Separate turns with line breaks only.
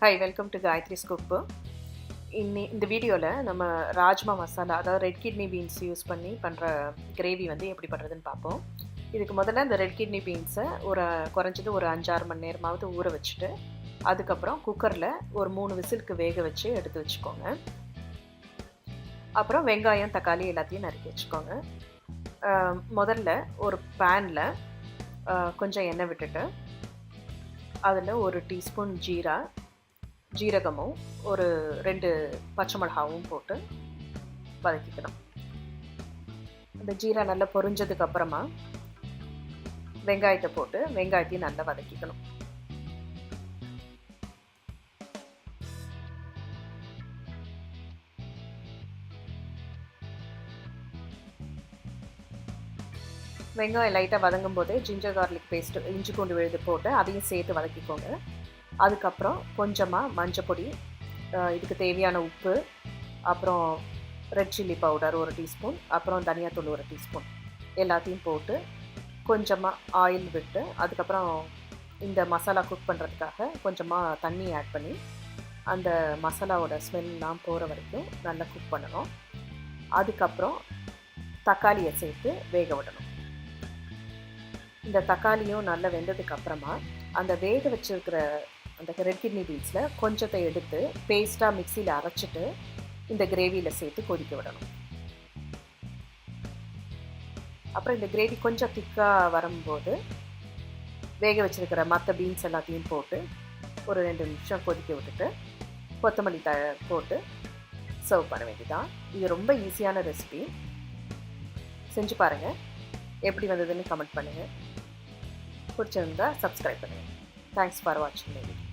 Hi, welcome to Gayathri's cook. இந்த வீடியோவில் நம்ம ராஜ்மா மசாலா, அதாவது ரெட் கிட்னி பீன்ஸ் யூஸ் பண்ணி பண்ணுற கிரேவி வந்து எப்படி பண்ணுறதுன்னு பார்ப்போம். இதுக்கு முதல்ல இந்த ரெட் கிட்னி பீன்ஸை குறைஞ்சது ஒரு 5-6 மணி நேரமாவது ஊற வச்சுட்டு, அதுக்கப்புறம் குக்கரில் ஒரு 3 விசிலுக்கு வேக வச்சு எடுத்து வச்சுக்கோங்க. அப்புறம் வெங்காயம், தக்காளி எல்லாத்தையும் நறுக்கி வச்சுக்கோங்க. முதல்ல ஒரு பேனில் கொஞ்சம் எண்ணெய் விட்டுட்டு, அதில் ஒரு டீஸ்பூன் ஜீரகமும் ஒரு 2 பச்சை மிளகாவும் போட்டு வதக்கிக்கணும். அந்த ஜீரா நல்லா பொரிஞ்சதுக்கு அப்புறமா வெங்காயத்தை போட்டு வெங்காயத்தையும் நல்லா வதக்கிக்கணும். வெங்காயம் லைட்டாக வதங்கும் போதே ஜிஞ்சர் கார்லிக் பேஸ்ட்டு, இஞ்சி பூண்டு விழுது போட்டு அதையும் சேர்த்து வதக்கிக்கோங்க. அதுக்கப்புறம் கொஞ்சமாக மஞ்சப்பொடி, இதுக்கு தேவையான உப்பு, அப்புறம் ரெட் சில்லி பவுடர் 1 டீஸ்பூன், அப்புறம் தனியாத்தூள் 1 டீஸ்பூன் எல்லாத்தையும் போட்டு கொஞ்சமாக ஆயில் விட்டு, அதுக்கப்புறம் இந்த மசாலா குக் பண்ணுறதுக்காக கொஞ்சமாக தண்ணி ஆட் பண்ணி அந்த மசாலாவோட ஸ்மெல்லாம் போகிற வரைக்கும் நல்லா குக் பண்ணணும். அதுக்கப்புறம் தக்காளியை சேர்த்து வேக விடணும். இந்த தக்காளியும் நல்லா வெந்ததுக்கப்புறமா அந்த வேக வச்சுருக்கிற அந்த ரெட் கிட்னி பீன்ஸில் கொஞ்சத்தை எடுத்து பேஸ்ட்டாக மிக்சியில் அரைச்சிட்டு இந்த கிரேவியில் சேர்த்து கொதிக்க விடணும். அப்புறம் இந்த கிரேவி கொஞ்சம் திக்காக வரும்போது வேக வச்சுருக்கிற மற்ற பீன்ஸ் எல்லாத்தையும் போட்டு ஒரு 2 நிமிஷம் கொதிக்க விட்டுட்டு கொத்தமல்லி போட்டு சர்வ் பண்ண வேண்டியதான். இது ரொம்ப ஈஸியான ரெசிபி. செஞ்சு பாருங்கள். எப்படி வந்ததுன்னு கமெண்ட் பண்ணுங்கள். பிடிச்சிருந்தா சப்ஸ்கிரைப் பண்ணுங்கள். தேங்க்ஸ் ஃபார் வாட்சிங் மை வீடியோ.